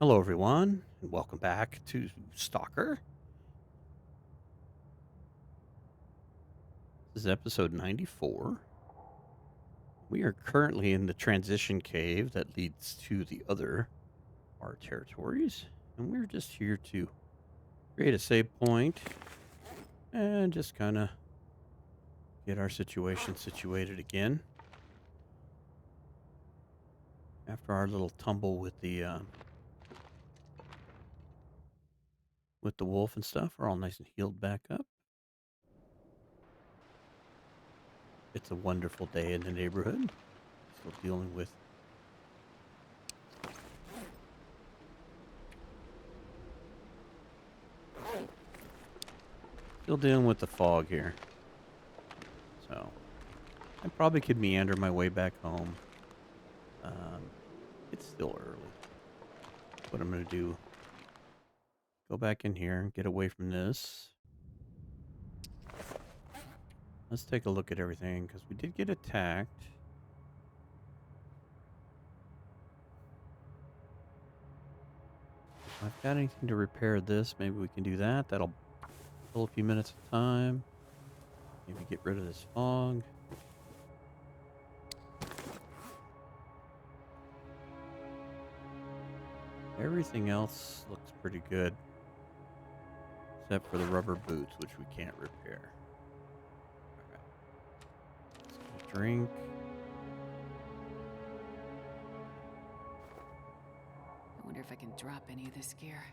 Hello, everyone, and welcome back to Stalker. This is episode 94. We are currently in the transition cave that leads to the other our territories, and we're just here to create a save point and just kind of get our situation situated again. After our little tumble with the wolf and stuff, we're all nice and healed back up. It's a wonderful day in the neighborhood. Still dealing with the fog here. So I probably could meander my way back home. It's still early. What I'm going to do, go back in here and get away from this. Let's take a look at everything, because we did get attacked. If I've got anything to repair this, maybe we can do that. That'll fill a few minutes of time. Maybe get rid of this fog. Everything else looks pretty good. Except for the rubber boots, which we can't repair. Okay. Let's get a drink. I wonder if I can drop any of this gear.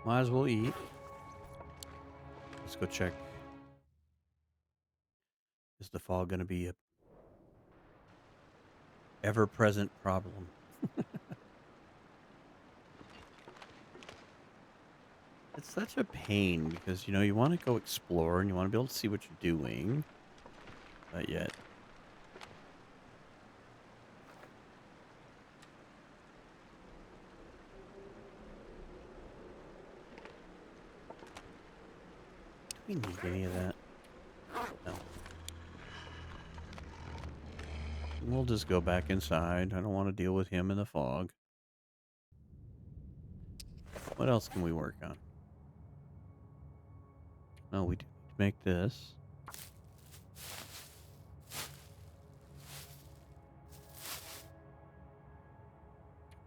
Might as well eat. Let's go check. Is the fog going to be a ever-present problem? It's such a pain because, you want to go explore and you want to be able to see what you're doing. But yet. Do we need any of that? No. We'll just go back inside. I don't want to deal with him in the fog. What else can we work on? Oh, we do need to make this.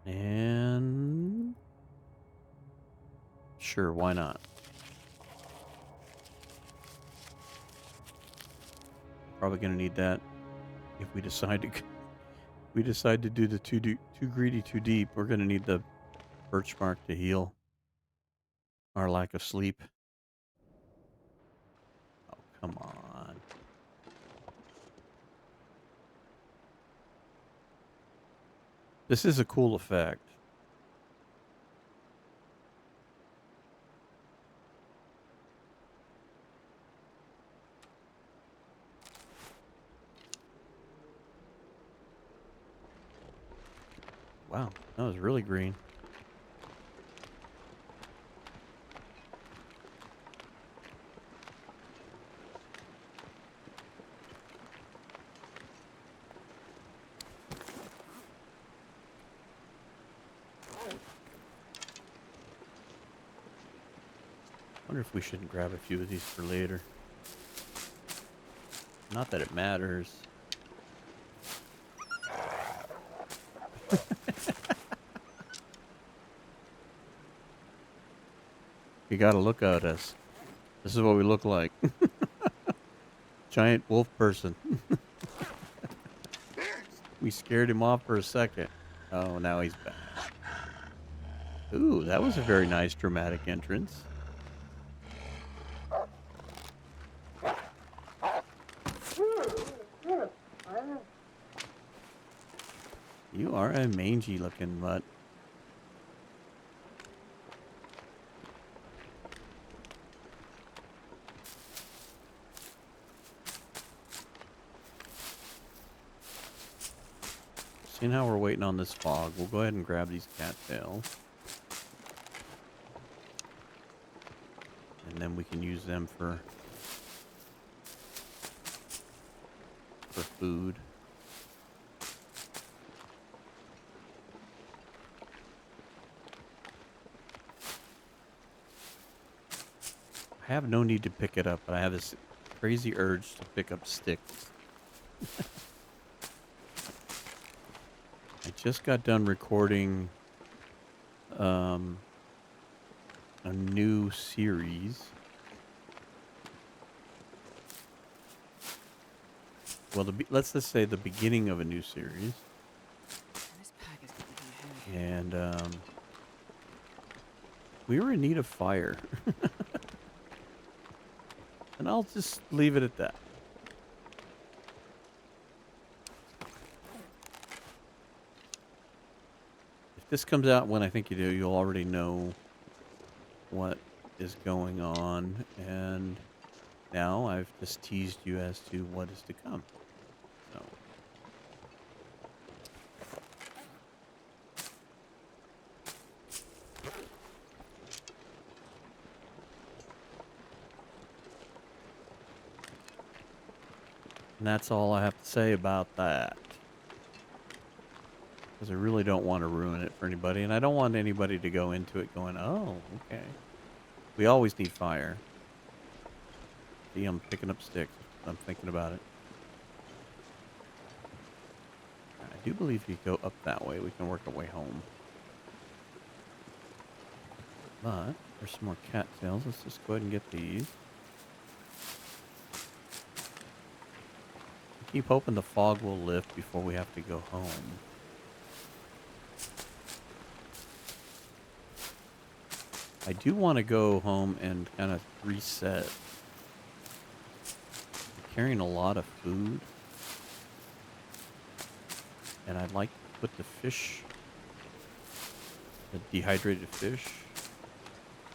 And sure, why not? Probably gonna need that if we decide to do the too greedy, too deep. We're gonna need the birch bark to heal our lack of sleep. Oh, come on. This is a cool effect. Wow, that was really green. Wonder if we shouldn't grab a few of these for later. Not that it matters. You gotta look at us. This is what we look like. Giant wolf person. We scared him off for a second. Oh, now he's back. Ooh, that was a very nice dramatic entrance. You are a mangy looking mutt. Seeing how we're waiting on this fog, we'll go ahead and grab these cattails. And then we can use them for food. I have no need to pick it up, but I have this crazy urge to pick up sticks. I just got done recording a new series. Well, let's just say the beginning of a new series. This pack is getting heavy. And we were in need of fire. And I'll just leave it at that. If this comes out when I think you do, you'll already know what is going on. And now I've just teased you as to what is to come. So. And that's all I have to say about that. Because I really don't want to ruin it for anybody. And I don't want anybody to go into it going, oh, okay. We always need fire. See, I'm picking up sticks. I'm thinking about it. I do believe if you go up that way, we can work our way home. But there's some more cattails. Let's just go ahead and get these. I keep hoping the fog will lift before we have to go home. I do want to go home and kind of reset. I'm carrying a lot of food. And I'd like to put the fish, the dehydrated fish,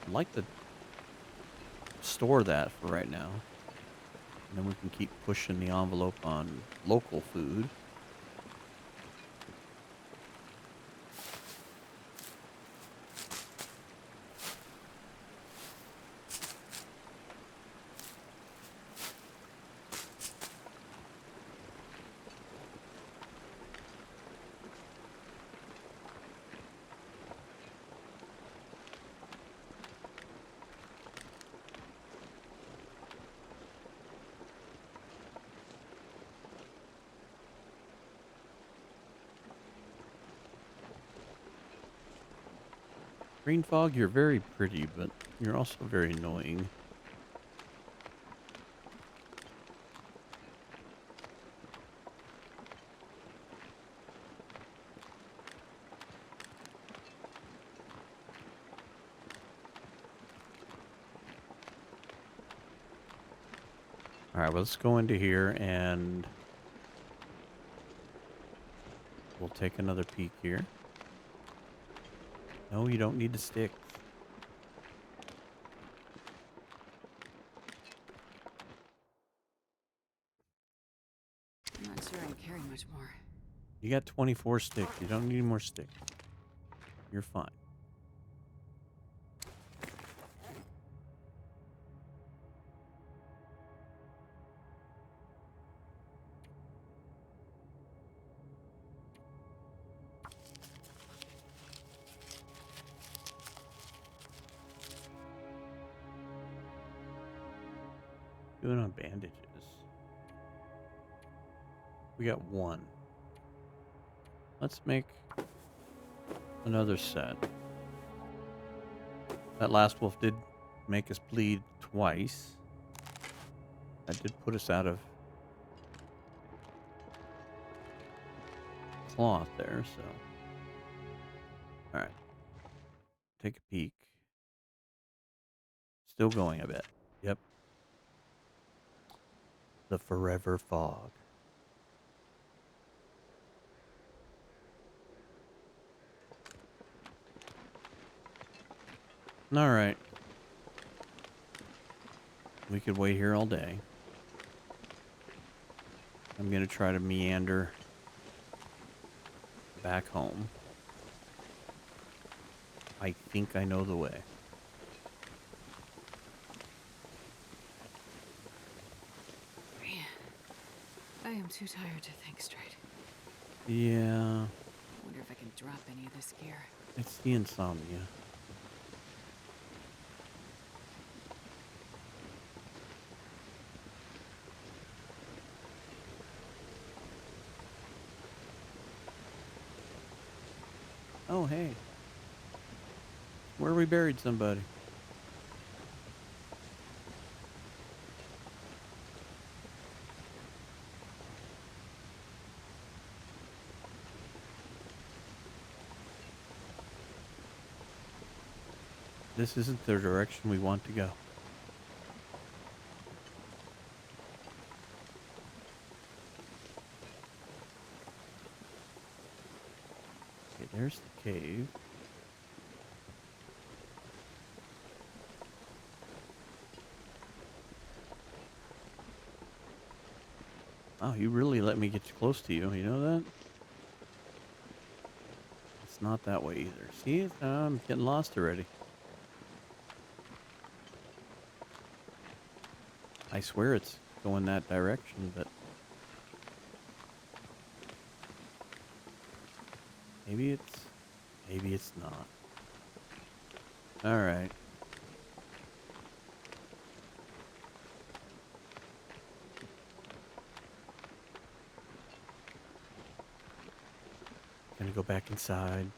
I'd like to store that for right now. And then we can keep pushing the envelope on local food. Green fog, you're very pretty, but you're also very annoying. All right, well, let's go into here and we'll take another peek here. No, you don't need to stick. I'm not sure I can carry much more. You got 24 sticks. You don't need more sticks. You're fine. Doing on bandages. We got one. Let's make another set. That last wolf did make us bleed twice. That did put us out of cloth there, so. Alright. Take a peek. Still going, I bet. Yep. The forever fog. Alright. We could wait here all day. I'm going to try to meander back home. I think I know the way. I'm too tired to think straight. Yeah, I wonder if I can drop any of this gear. it's the insomnia. Oh, hey, where we buried somebody. This isn't the direction we want to go. Okay, there's the cave. Oh, you really let me get close to you. You know that? It's not that way either. See, I'm getting lost already. I swear it's going that direction, but maybe it's not. All right. Gonna go back inside.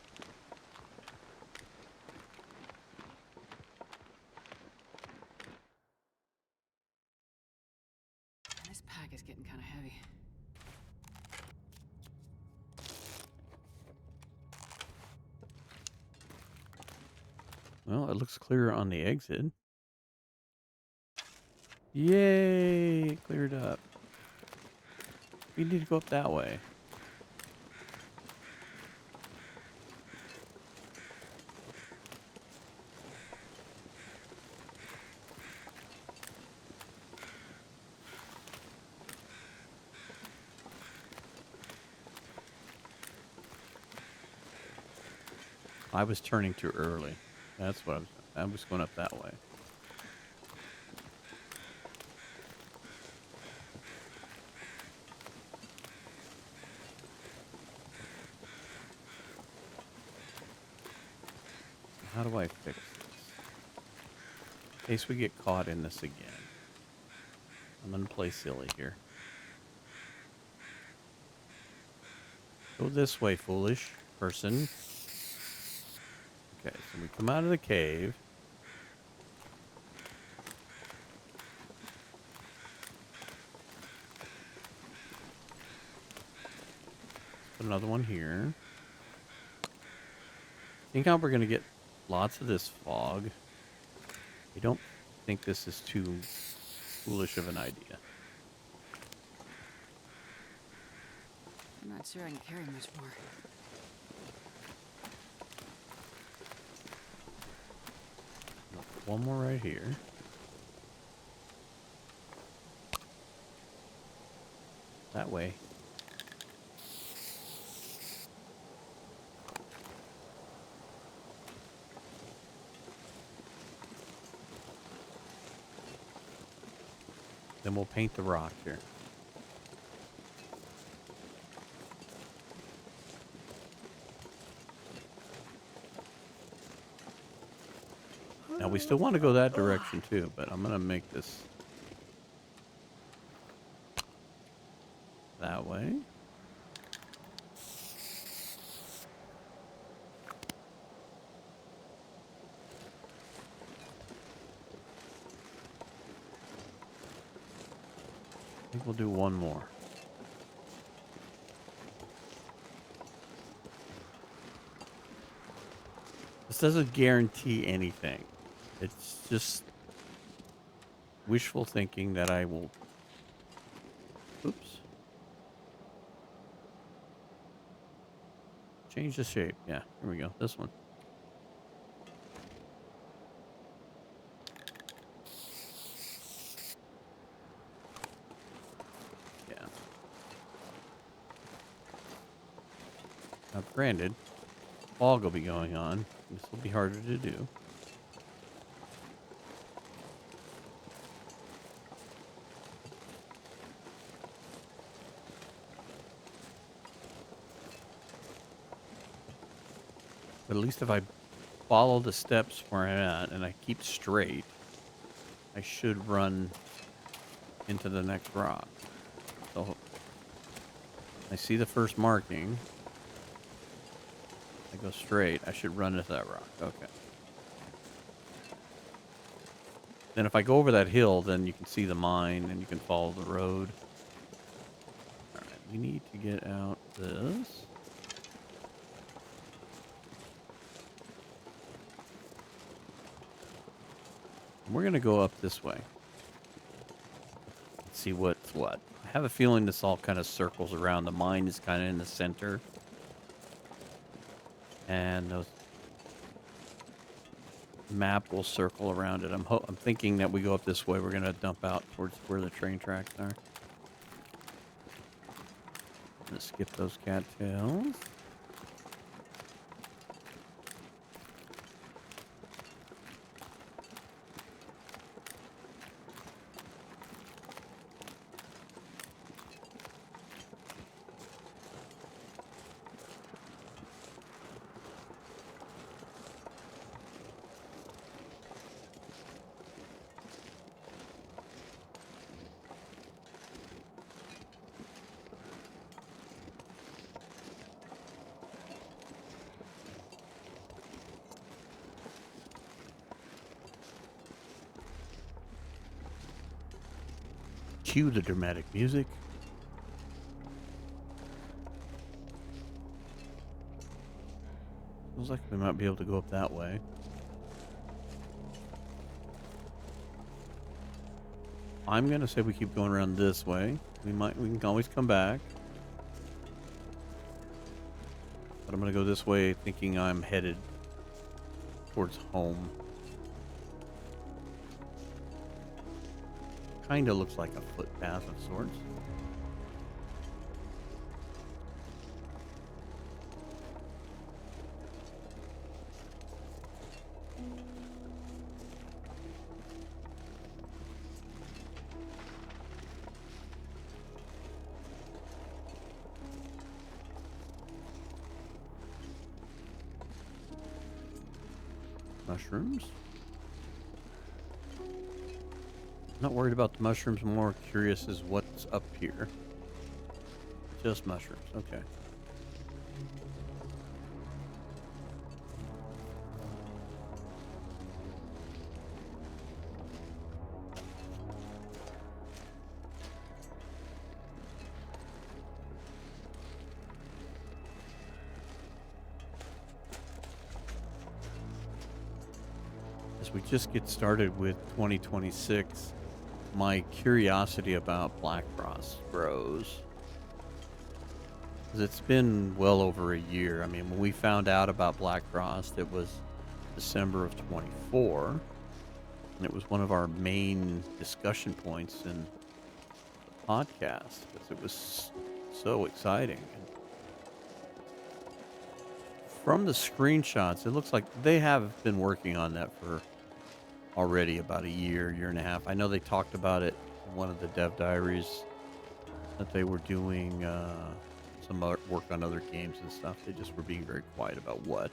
This pack is getting kind of heavy. Well, it looks clear on the exit. Yay! It cleared up. We need to go up that way. I was turning too early. That's what I was going up that way. How do I fix this? In case we get caught in this again. I'm gonna play silly here. Go this way, foolish person. Okay, so we come out of the cave. Put another one here. Think how we're gonna get lots of this fog. I don't think this is too foolish of an idea. I'm not sure I can carry much more. One more right here. That way. Then we'll paint the rock here. Now we still want to go that direction too, but I'm gonna make this that way. I think we'll do one more. This doesn't guarantee anything. It's just wishful thinking that I will... Oops. Change the shape. Yeah, here we go. This one. Yeah. Now, granted, fog will be going on. This will be harder to do. at least if I follow the steps where I'm at and I keep straight, I should run into the next rock. So I see the first marking. I go straight. I should run into that rock. Okay. Then if I go over that hill, then you can see the mine and you can follow the road. All right. We need to get out this. And we're going to go up this way. Let's see what's what. I have a feeling this all kind of circles around. The mine is kind of in the center. And those map will circle around it. I'm thinking that we go up this way. We're going to dump out towards where the train tracks are. Let's skip those cattails. Cue the dramatic music. Looks like we might be able to go up that way. I'm gonna say we keep going around this way. We can always come back. But I'm gonna go this way thinking I'm headed towards home. Kinda looks like a footpath of sorts. Mushrooms. Not worried about the mushrooms, more curious is what's up here. Just mushrooms, okay. As we just get started with 2026, my curiosity about black frost grows. 'Cause it's been well over a year. I mean, when we found out about black frost, it was December of 24, and it was one of our main discussion points in the podcast because it was so exciting. And from the screenshots, it looks like they have been working on that for already about a year and a half. I know they talked about it in one of the dev diaries that they were doing some other work on other games and stuff. They just were being very quiet about what.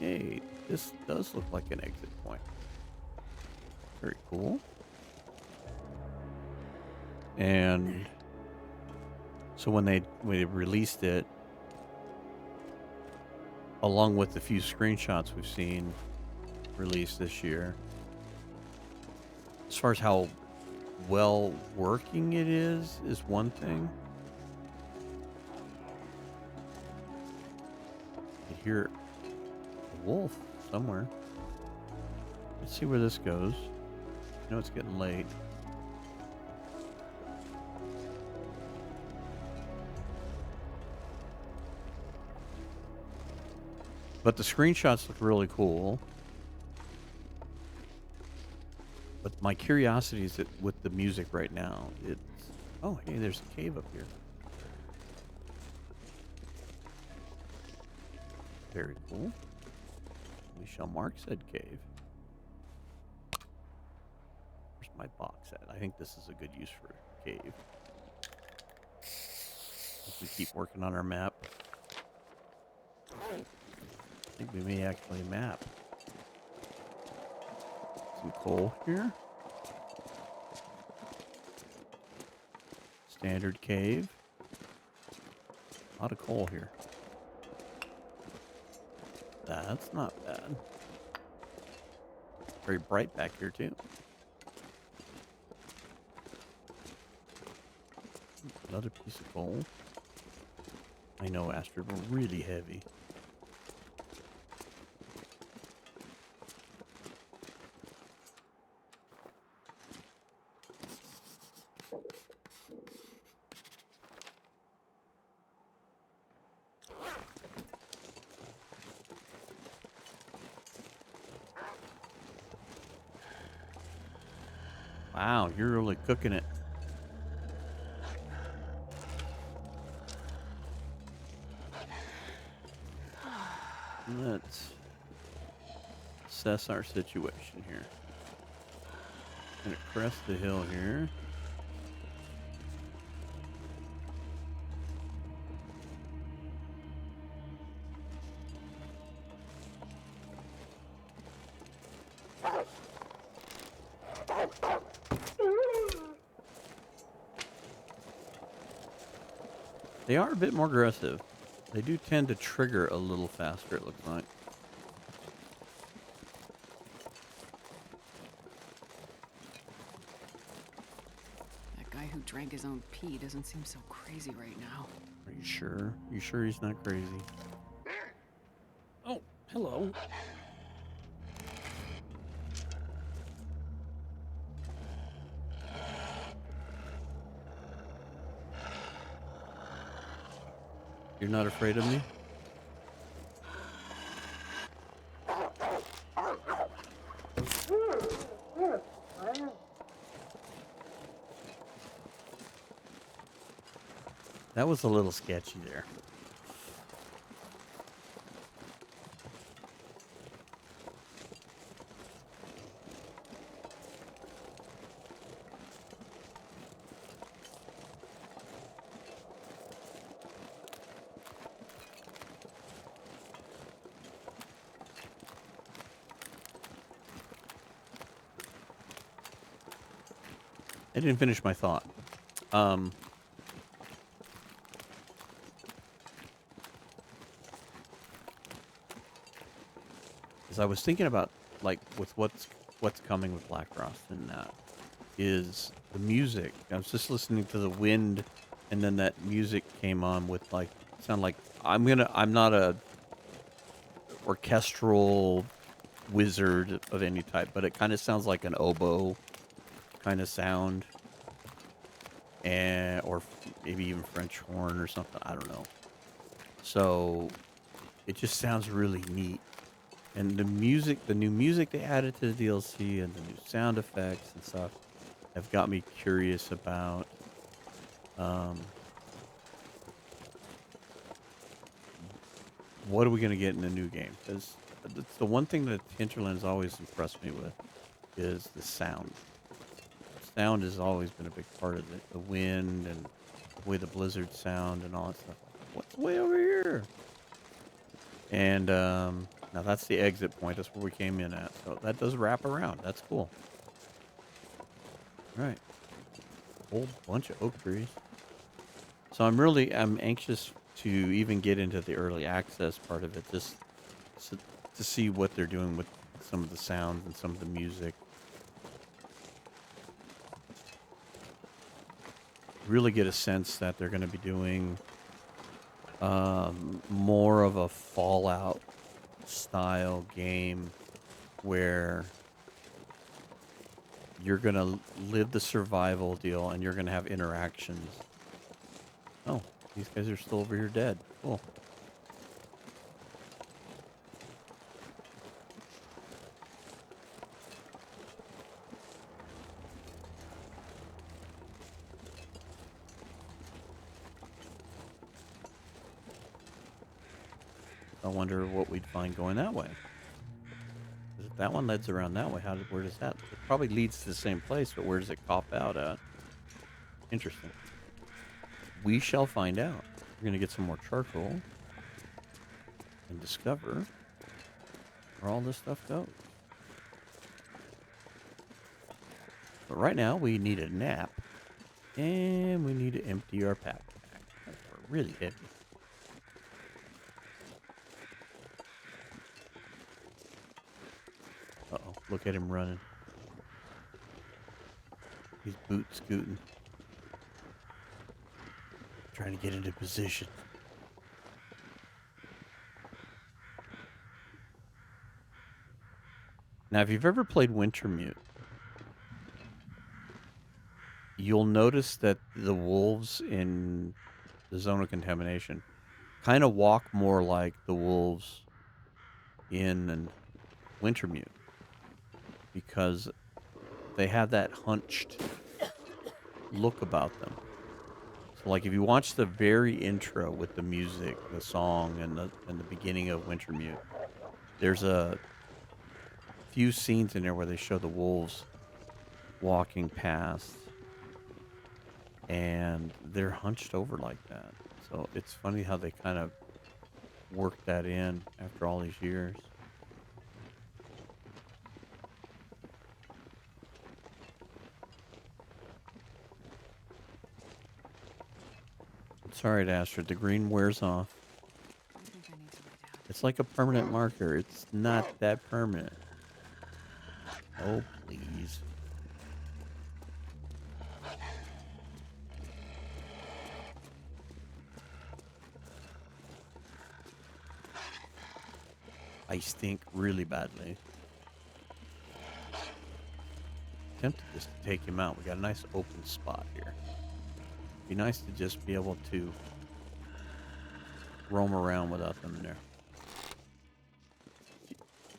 Hey, this does look like an exit point. Very cool. And so when they released it, along with the few screenshots we've seen released this year, as far as how well working it is one thing. You hear a wolf somewhere. Let's see where this goes. I know it's getting late. But the screenshots look really cool. But my curiosity is that with the music right now, it's... Oh, hey, there's a cave up here. Very cool. We shall mark said cave. Where's my box at? I think this is a good use for a cave. As we keep working on our map. think we may actually map. Some coal here. Standard cave. A lot of coal here. That's not bad. Very bright back here, too. Another piece of coal. I know, Astrid, we're really heavy. Wow, you're really cooking it. Let's assess our situation here. Gonna crest the hill here. They are a bit more aggressive. They do tend to trigger a little faster, it looks like. That guy who drank his own pee doesn't seem so crazy right now. Are you sure? You sure he's not crazy? Oh, hello. You're not afraid of me? That was a little sketchy there. I didn't finish my thought. As I was thinking about, like, with what's coming with Black Frost and that, is the music. I was just listening to the wind, and then that music came on with, like, sound like I'm not a orchestral wizard of any type, but it kind of sounds like an oboe kind of sound, and or maybe even French horn or something. I don't know. So it just sounds really neat. And the music, the new music they added to the DLC, and the new sound effects and stuff, have got me curious about what are we going to get in the new game? Because it's the one thing that Hinterland has always impressed me with is the sound. Sound has always been a big part of it. The wind and the way the blizzard sound and all that stuff. What's way over here? And now that's the exit point. That's where we came in at. So that does wrap around. That's cool. All right. Whole bunch of oak trees. So I'm anxious to even get into the early access part of it, just to see what they're doing with some of the sounds and some of the music. Really get a sense that they're going to be doing more of a Fallout style game where you're going to live the survival deal and you're going to have interactions. Oh, these guys are still over here dead. Cool. I wonder what we'd find going that way. If that one leads around that way, where does that? It probably leads to the same place, but where does it cop out at? Interesting. We shall find out. We're going to get some more charcoal and discover where all this stuff goes. But right now, we need a nap. And we need to empty our pack. We're really heavy. Uh-oh, look at him running. He's boot scooting. Trying to get into position. Now, if you've ever played Wintermute, you'll notice that the wolves in the zone of contamination kind of walk more like the wolves in Wintermute because they have that hunched look about them. So, like, if you watch the very intro with the music, the song, and the beginning of Wintermute, there's a few scenes in there where they show the wolves walking past, and they're hunched over like that. So it's funny how they kind of work that in after all these years. Sorry, Astrid, the green wears off. I think I need to lay down. It's like a permanent marker. It's not that permanent. Oh, please. I stink really badly. Tempted just to take him out. We got a nice open spot here. Be nice to just be able to roam around without them there.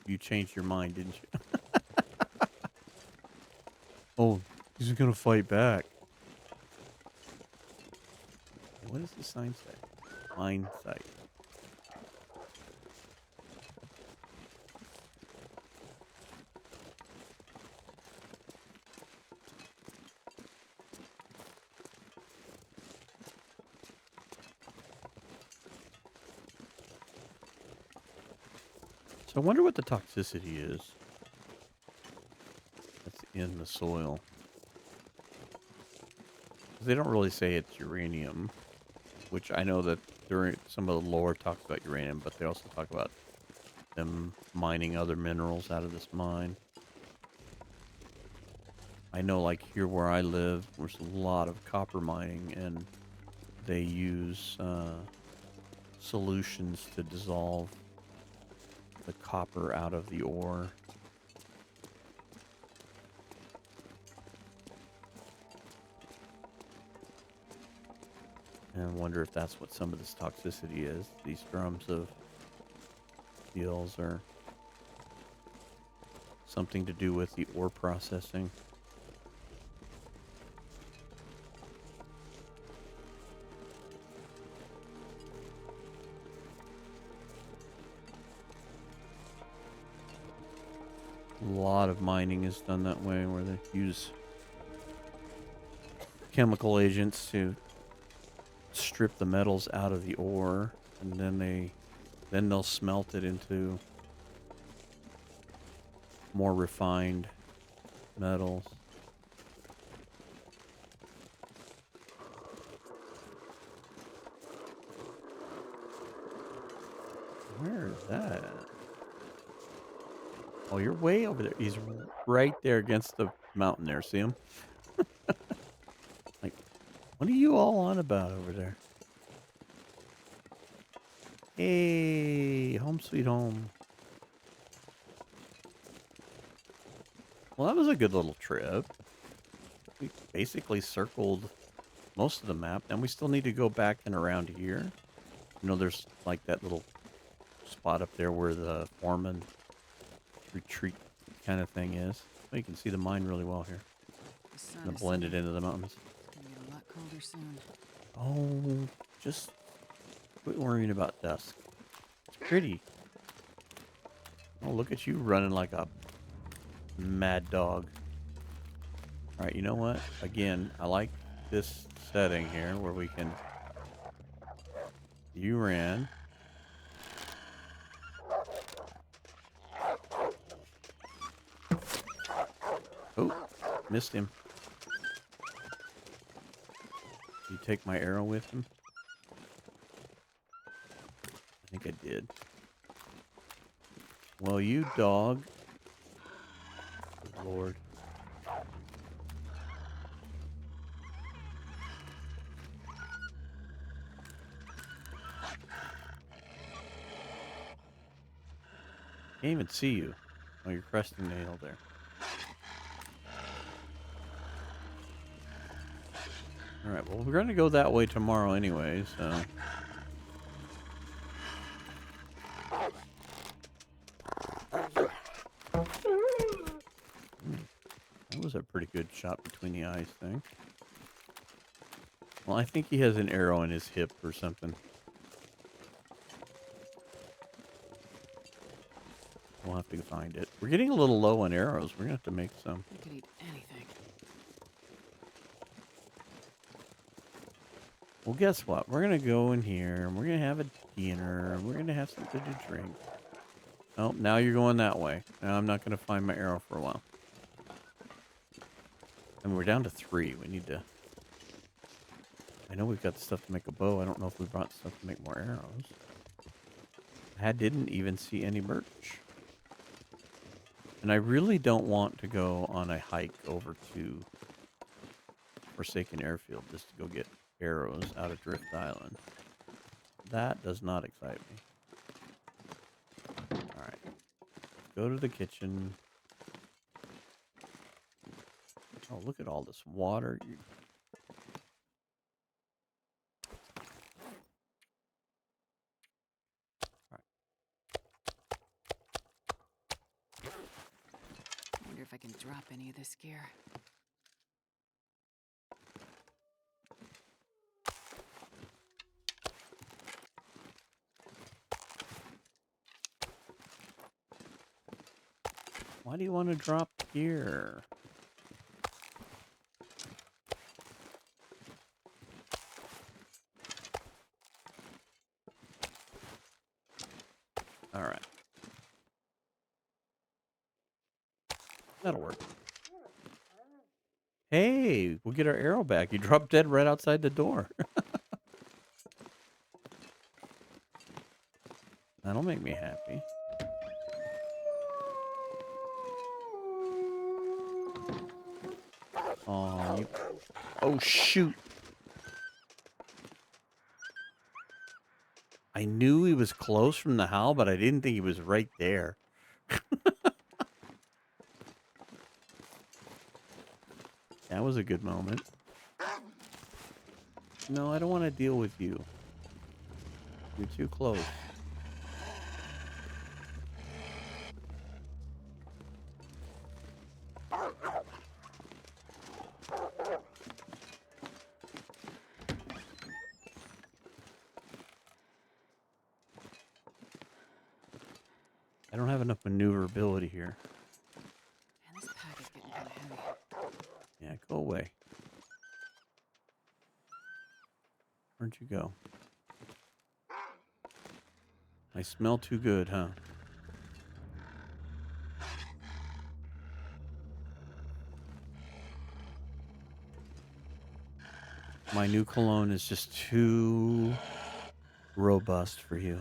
You changed your mind, didn't you? Oh, he's gonna fight back. What does the sign say? Mine site. So I wonder what the toxicity is that's in the soil. 'Cause they don't really say it's uranium, which I know that during some of the lore talks about uranium, but they also talk about them mining other minerals out of this mine. I know, like here where I live, there's a lot of copper mining, and they use solutions to dissolve the copper out of the ore. And I wonder if that's what some of this toxicity is. These drums of fuels are something to do with the ore processing. A lot of mining is done that way, where they use chemical agents to strip the metals out of the ore, and then they'll smelt it into more refined metals. Where is that? Oh, you're way over there. He's right there against the mountain there. See him? Like, what are you all on about over there? Hey, home sweet home. Well, that was a good little trip. We basically circled most of the map. And we still need to go back and around here. You know, there's like that little spot up there where the foreman retreat kind of thing is. Well, you can see the mine really well here. The sun Gonna is blend it setting. into the mountains. It's gonna get a lot colder soon. Oh, just quit worrying about dusk. It's pretty. Oh, look at you running like a mad dog. All right, you know what? Again, I like this setting here where we can... You ran. Oh, missed him. You take my arrow with him? I think I did. Well, you dog. Good Lord. Can't even see you. Oh, you're cresting the hill there. Alright, well, we're going to go that way tomorrow anyway, so... That was a pretty good shot between the eyes thing. Well, I think he has an arrow in his hip or something. We'll have to find it. We're getting a little low on arrows. We're going to have to make some. You could eat anything. Well, guess what? We're going to go in here, and we're going to have a dinner, and we're going to have something to drink. Oh, now you're going that way. Now I'm not going to find my arrow for a while. I mean, we're down to 3. We need to... I know we've got the stuff to make a bow. I don't know if we brought stuff to make more arrows. I didn't even see any birch. And I really don't want to go on a hike over to Forsaken Airfield just to go get arrows out of Drift Island. That does not excite me. Alright. Go to the kitchen. Oh, look at all this water. I wonder if I can drop any of this gear. Why do you want to drop here? Alright. That'll work. Hey, we'll get our arrow back. You dropped dead right outside the door. That'll make me happy. Oh, you... Oh, shoot. I knew he was close from the howl, but I didn't think he was right there. That was a good moment. No, I don't want to deal with you. You're too close. I don't have enough maneuverability here. Man, this pack is getting kind of heavy. Yeah, go away. Where'd you go? I smell too good, huh? My new cologne is just too robust for you.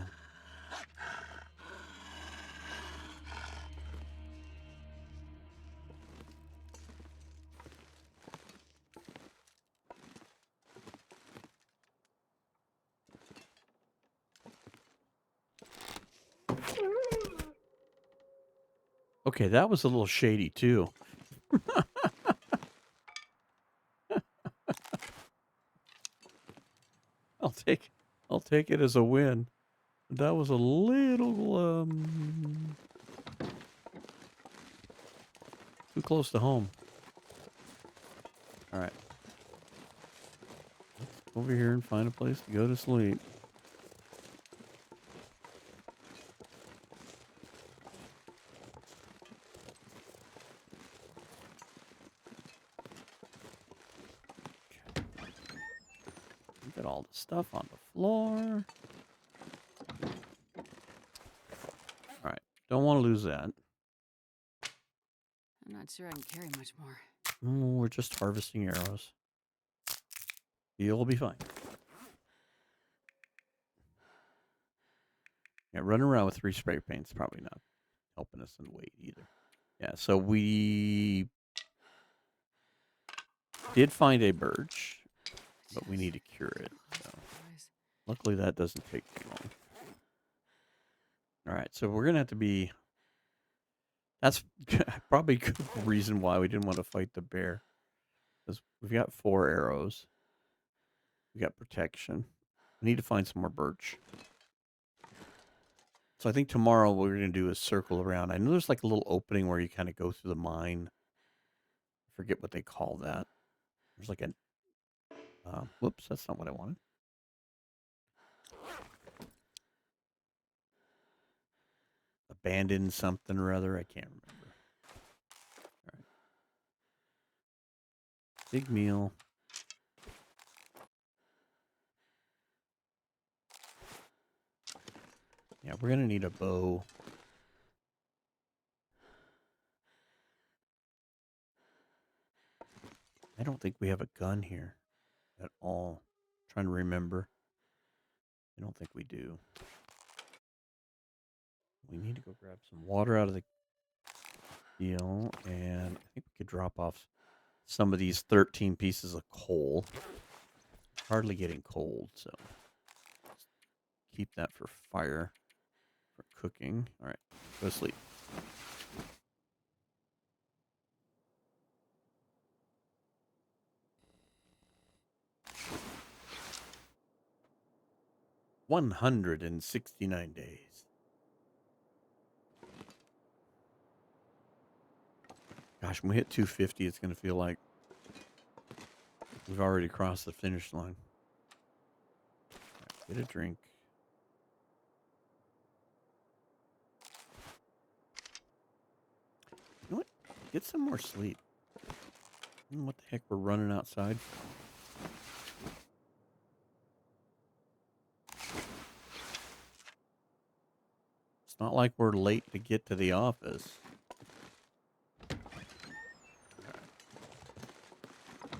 Okay, that was a little shady too. I'll take it as a win. That was a little too close to home. All right. Let's go over here and find a place to go to sleep. Look at all the stuff on the floor. All right. Don't want to lose that. I'm Not sure I can carry much more. We're just harvesting arrows. You'll be fine. Yeah, running around with 3 spray paints probably not helping us in weight either. Yeah, so we did find a birch, but we need to cure it. So luckily that doesn't take too long. All right, so we're gonna have to be. That's probably a good reason why we didn't want to fight the bear, because we've got 4 arrows. We got protection. We need to find some more birch. So I think tomorrow what we're going to do is circle around. I know there's like a little opening where you kind of go through the mine. I forget what they call that. There's like a... whoops, that's not what I wanted. Abandoned something or other. I can't remember. All right. Big meal. Yeah, we're going to need a bow. I don't think we have a gun here at all. I'm trying to remember. I don't think we do. We need to go grab some water out of the deal, and I think we could drop off some of these 13 pieces of coal. It's hardly getting cold, so keep that for fire, for cooking. All right, go to sleep. $169 days. Gosh, when we hit 250, it's going to feel like we've already crossed the finish line. All right, get a drink. You know what? Get some more sleep. What the heck we're running outside for? It's not like we're late to get to the office.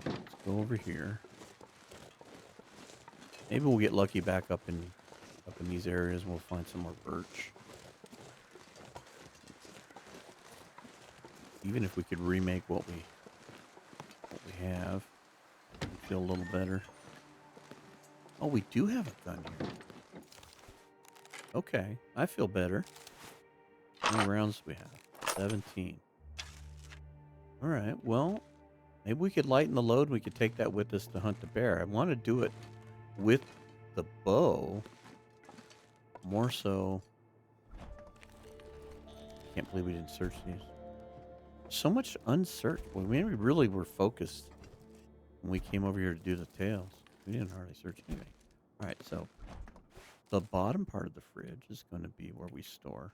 Let's go over here. Maybe we'll get lucky back up in these areas and we'll find some more birch. Even if we could remake what we have, we'd feel a little better. Oh, we do have a gun here. Okay, I feel better. How many rounds do we have? 17. All right, well, maybe we could lighten the load. We could take that with us to hunt the bear. I want to do it with the bow. More so. Can't believe we didn't search these. So much unsearched. Well, we really were focused when we came over here to do the tails. We didn't hardly search anything. All right, so the bottom part of the fridge is going to be where we store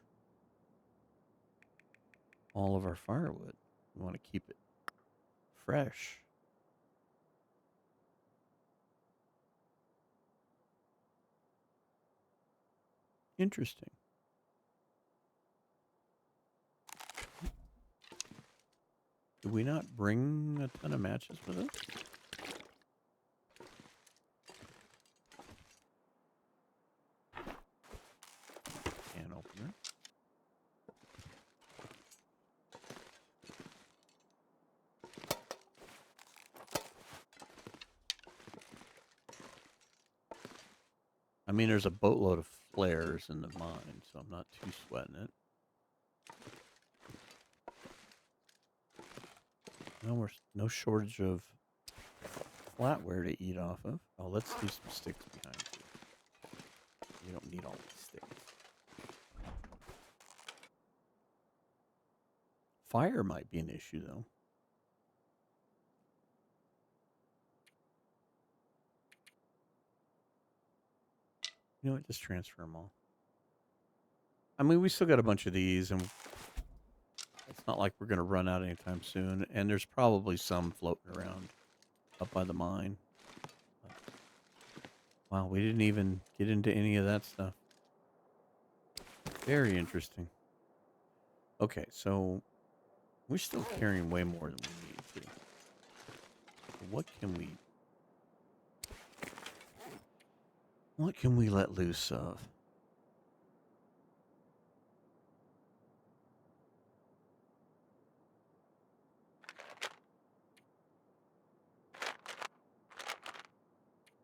all of our firewood. We want to keep it fresh. Interesting. Did we not bring a ton of matches with us? Can opener. I mean, there's a boatload of flares in the mine, so I'm not too sweating it. No, we're no shortage of flatware to eat off of. Oh, let's do some sticks behind you. We don't need all these sticks. Fire might be an issue, though. You know what? Just transfer them all. I mean, we still got a bunch of these, and it's not like we're going to run out anytime soon. And there's probably some floating around up by the mine. Wow, we didn't even get into any of that stuff. Very interesting. Okay, so We're still carrying way more than we need to. What can we let loose of?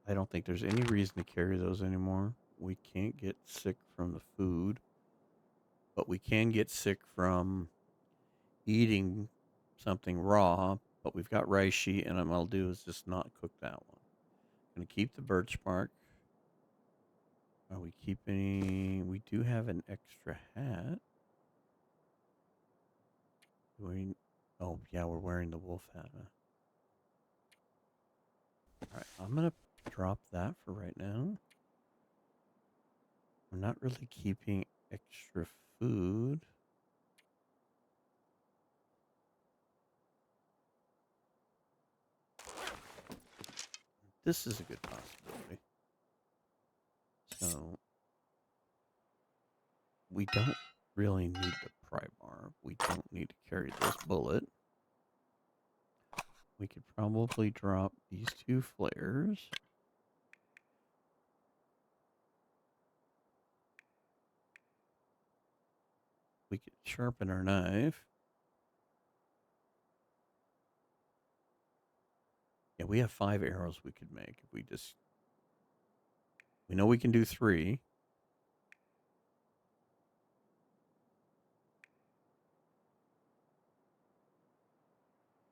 I don't think there's any reason to carry those anymore. We can't get sick from the food, but we can get sick from eating something raw. But we've got reishi, and what I'll do is just not cook that one. I'm gonna keep the birch bark. Are we keeping? We do have an extra hat. Oh yeah, we're wearing the wolf hat. Huh? All right, I'm gonna drop that for right now. We're not really keeping extra food. This is a good possibility. So we don't really need the pry bar. We don't need to carry this bullet. We could probably drop these 2 flares. We could sharpen our knife. Yeah, we have 5 arrows we could make if we just... We know we can do 3.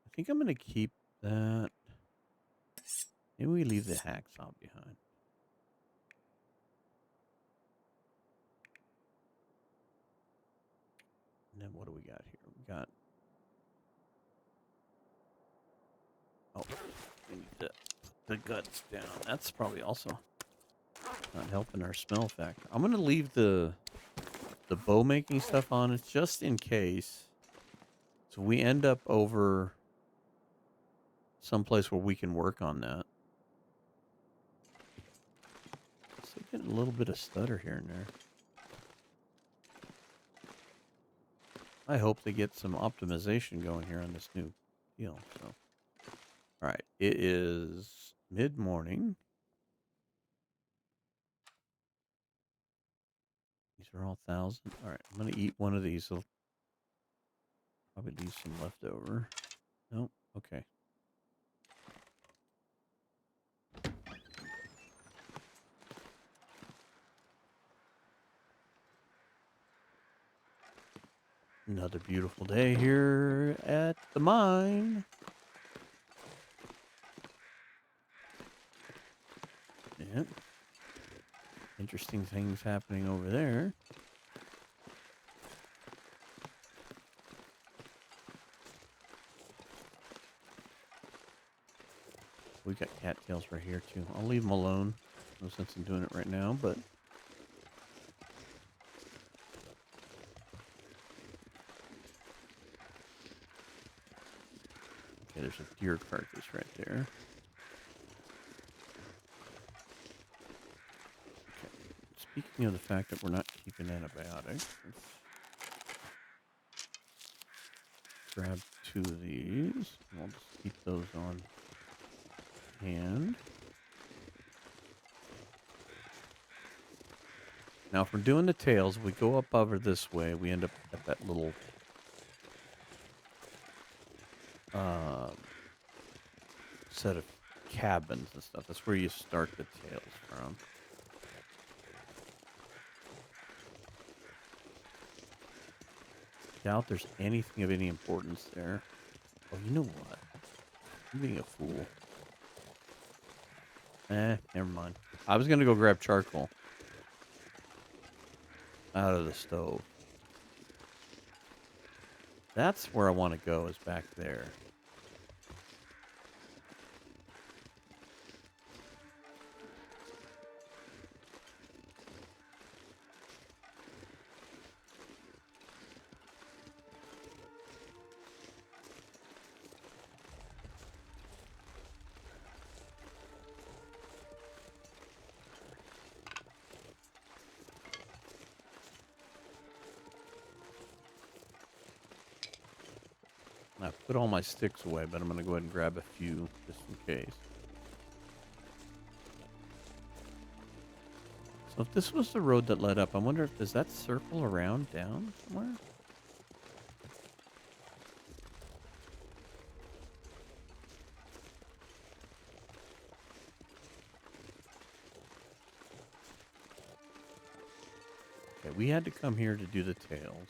I think I'm going to keep that. Maybe we leave the hacksaw behind. And then what do we got here? We got... Oh, we need to put the guts down. That's probably also not helping our smell factor. I'm going to leave the bow making stuff on it just in case. So we end up over someplace where we can work on that. Still getting a little bit of stutter here and there. I hope they get some optimization going here on this new deal. So, all right, it is mid-morning. These are all 1,000. All right, I'm gonna eat one of these. I'll probably leave some left over. Nope. Okay. Another beautiful day here at the mine. Yeah. Interesting things happening over there. We got cattails right here too. I'll leave them alone. No sense in doing it right now, but okay, there's a deer carcass right there. Okay. Speaking of the fact that we're not keeping antibiotics, let's grab 2 of these. We'll just keep those on hand. Now, if we're doing the tails, we go up over this way. We end up at that little set of cabins and stuff. That's where you start the tails from. Doubt there's anything of any importance there. Oh, you know what? I'm being a fool. Never mind. I was gonna go grab charcoal out of the stove. That's where I want to go, is back there. put all my sticks away, but I'm going to go ahead and grab a few just in case. So if this was the road that led up, I wonder if does that circle around down somewhere? Okay, we had to come here to do the tails.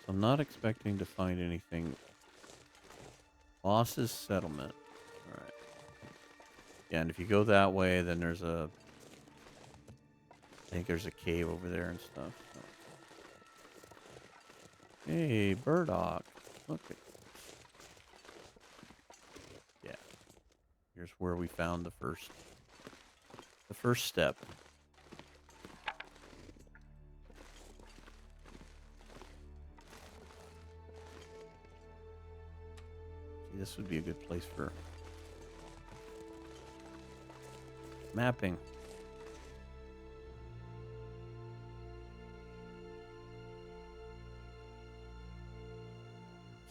So I'm not expecting to find anything. Boss's settlement. All right. Yeah, and if you go that way, then there's a... I think there's a cave over there and stuff. So. Hey, burdock. Look at... Yeah. Here's where we found the first step. See, this would be a good place for mapping.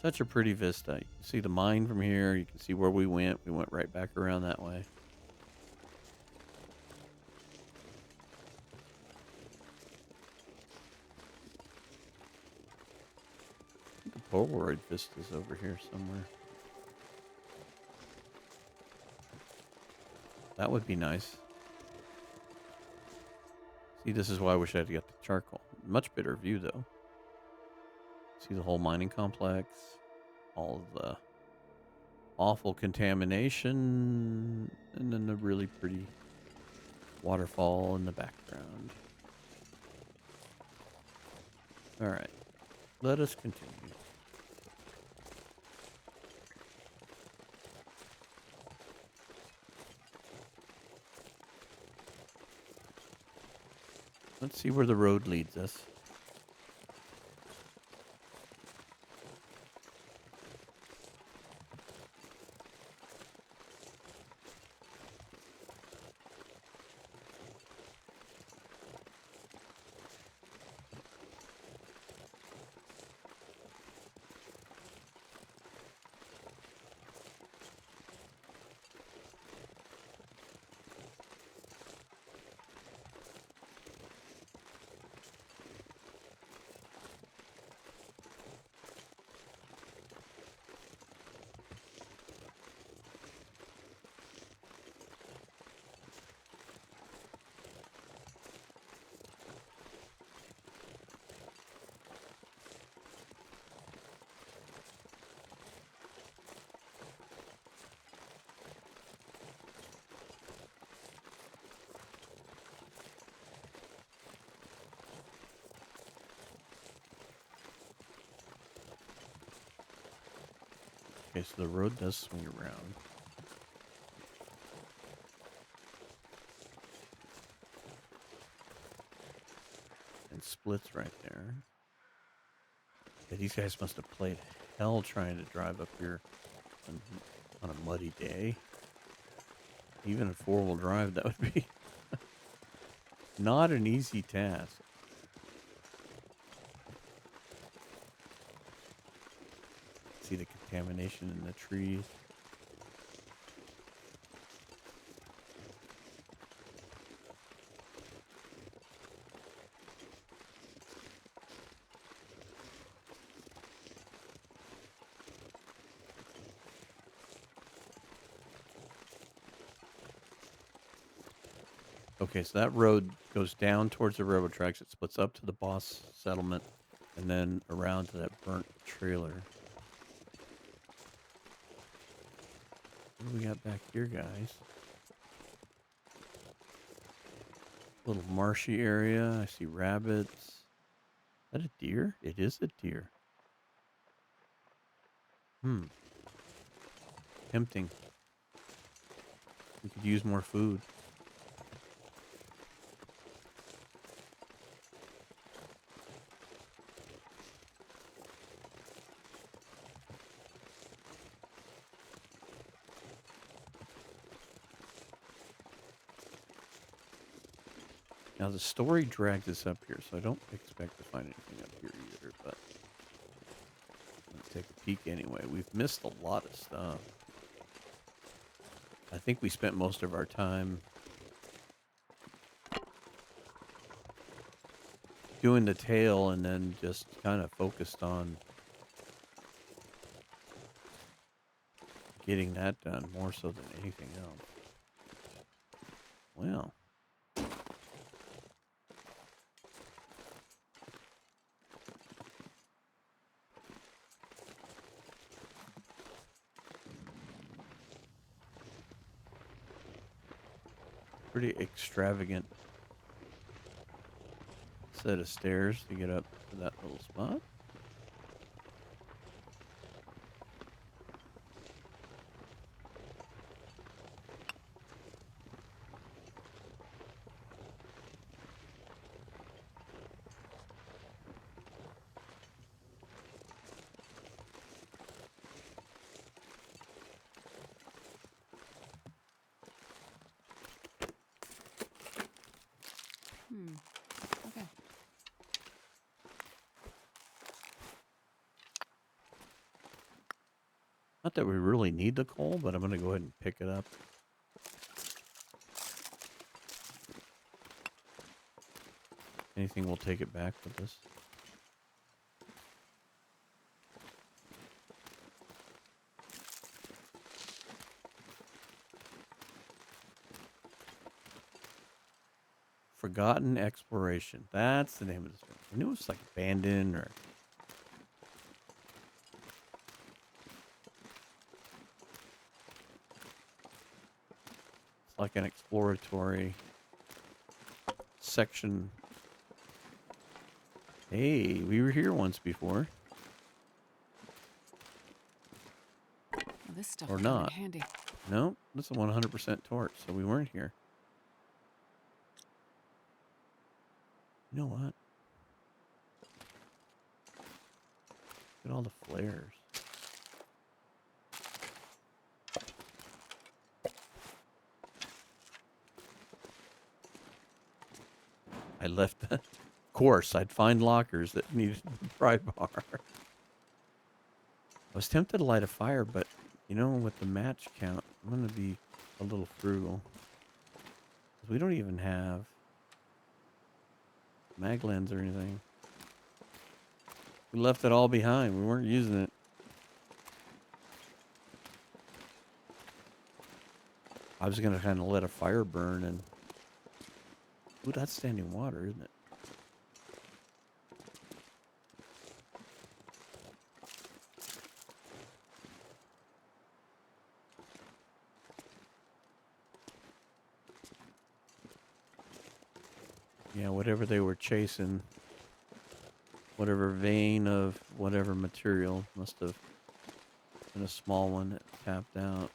Such a pretty vista. You can see the mine from here. You can see where we went. We went right back around that way. I think the Polaroid vista's over here somewhere. That would be nice. See, this is why I wish I had got the charcoal. Much better view, though. See the whole mining complex. All of the awful contamination. And then the really pretty waterfall in the background. Alright. Let us continue. Let's see where the road leads us. Okay, so the road does swing around. And splits right there. Yeah, these guys must have played hell trying to drive up here on a muddy day. Even in four-wheel drive, that would be not an easy task. See the contamination in the trees. Okay, so that road goes down towards the railroad tracks. It splits up to the boss settlement and then around to that burnt trailer. What do we got back here, guys? Little marshy area. I see rabbits. Is that a deer? It is a deer. Tempting. We could use more food. Now the story drags us up here, so I don't expect to find anything up here either, but let's take a peek anyway. We've missed a lot of stuff. I think we spent most of our time doing the tail and then just kind of focused on getting that done more so than anything else. Well, pretty extravagant set of stairs to get up to that little spot. Okay. Not that we really need the coal, but I'm going to go ahead and pick it up. Anything, we'll take it back with us. Forgotten Exploration. That's the name of this one. I knew it was like abandoned or... It's like an exploratory section. Hey, we were here once before. Well, this stuff Or will come in not. handy. No, that's a 100% torch, so we weren't here. You know what? Look at all the flares. I left, of course, I'd find lockers that needed a pry bar. I was tempted to light a fire, but, you know, with the match count, I'm going to be a little frugal. We don't even have maglens or anything. We left it all behind. We weren't using it. I was going to kind of let a fire burn and... Ooh, that's standing water, isn't it? Yeah, whatever they were chasing, whatever vein of whatever material, must have been a small one that tapped out.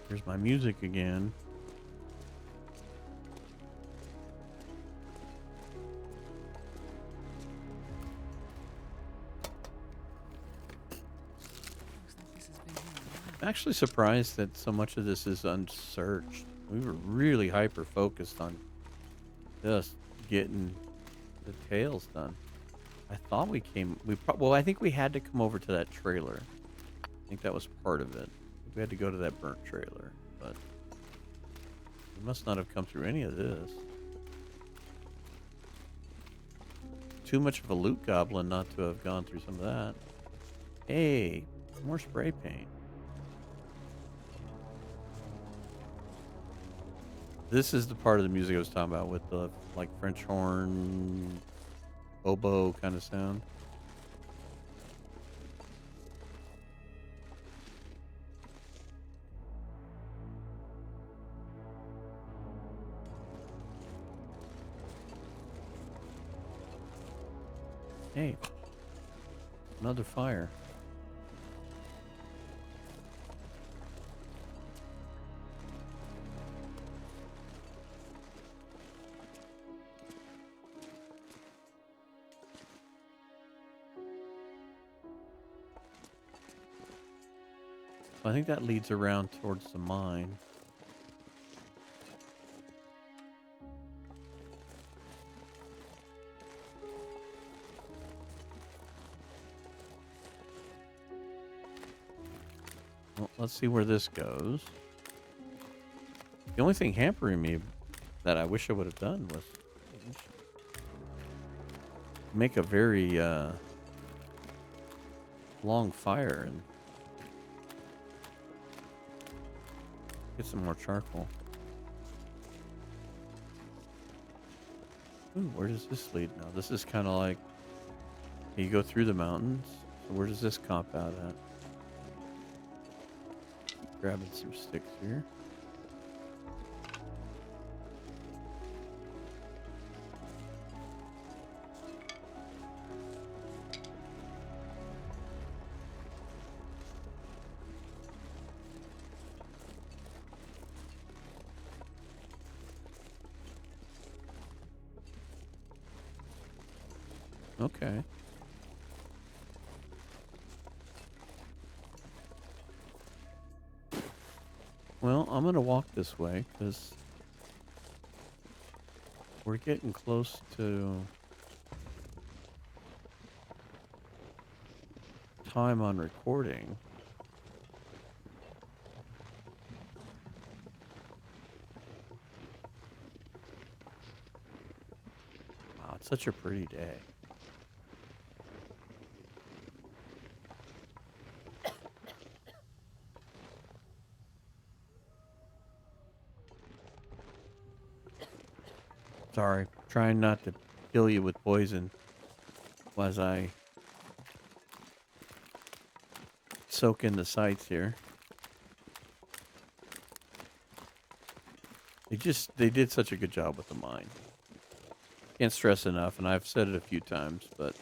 Here's my music again. Looks like this has been here a while. I'm actually surprised that so much of this is unsearched. We were really hyper focused on just getting the tails done. I thought we came, well, I think we had to come over to that trailer. I think that was part of it. We had to go to that burnt trailer, but we must not have come through any of this. Too much of a loot goblin not to have gone through some of that. Hey, more spray paint. This is the part of the music I was talking about with the like French horn, oboe kind of sound. Hey, another fire. I think that leads around towards the mine. Well, let's see where this goes. The only thing hampering me that I wish I would have done was make a very long fire and get some more charcoal. Ooh, where does this lead now? This is kind of like you go through the mountains. So where does this cop out at? Grabbing some sticks here. Okay. Well, I'm going to walk this way because we're getting close to time on recording. Wow, it's such a pretty day. Sorry, trying not to kill you with poison as I soak in the sights here. They did such a good job with the mine. Can't stress enough, and I've said it a few times, but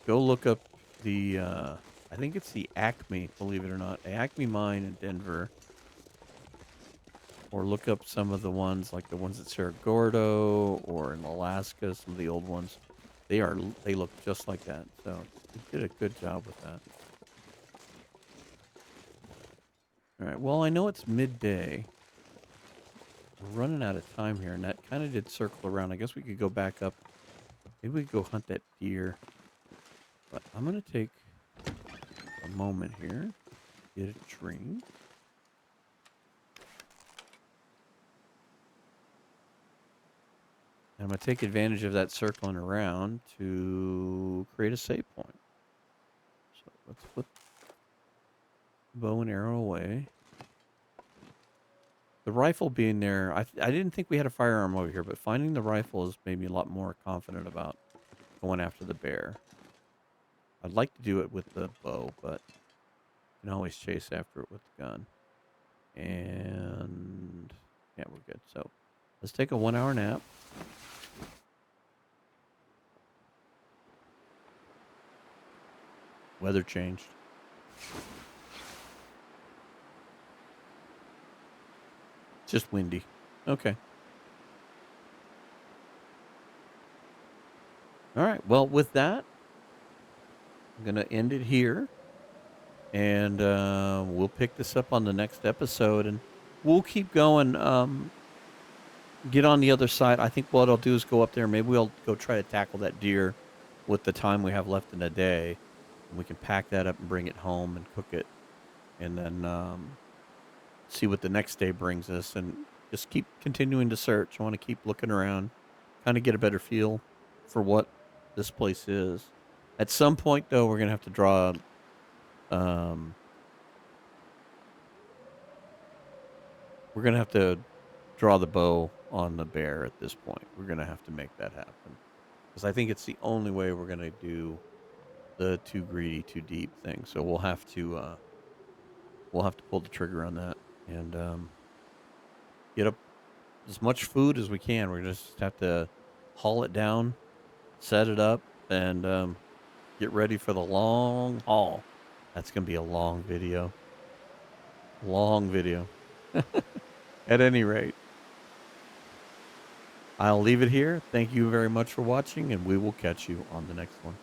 go look up the, I think it's the Acme, believe it or not, Acme mine in Denver. Or look up some of the ones, like the ones at Cerro Gordo or in Alaska, some of the old ones. They look just like that. So they did a good job with that. All right, well, I know it's midday. We're running out of time here, and that kind of did circle around. I guess we could go back up. Maybe we could go hunt that deer. But I'm going to take a moment here, get a drink. And I'm going to take advantage of that circling around to create a save point. So let's put the bow and arrow away. The rifle being there, I didn't think we had a firearm over here, but finding the rifle has made me a lot more confident about going after the bear. I'd like to do it with the bow, but you can always chase after it with the gun. And yeah, we're good. So let's take a 1 hour nap. Weather changed. Just windy. Okay. All right. Well, with that, I'm going to end it here. And we'll pick this up on the next episode. And we'll keep going. Get on the other side. I think what I'll do is go up there. Maybe we'll go try to tackle that deer with the time we have left in the day. And we can pack that up and bring it home and cook it. And then see what the next day brings us. And just keep continuing to search. I want to keep looking around. Kind of get a better feel for what this place is. At some point, though, we're going to have to draw... we're going to have to draw the bow on the bear at this point. We're going to have to make that happen. Because I think it's the only way we're going to do the too greedy, too deep thing. So we'll have to pull the trigger on that and get up as much food as we can. We're going to just have to haul it down, set it up, and get ready for the long haul. That's gonna be a long video. Long video. At any rate, I'll leave it here. Thank you very much for watching, and we will catch you on the next one.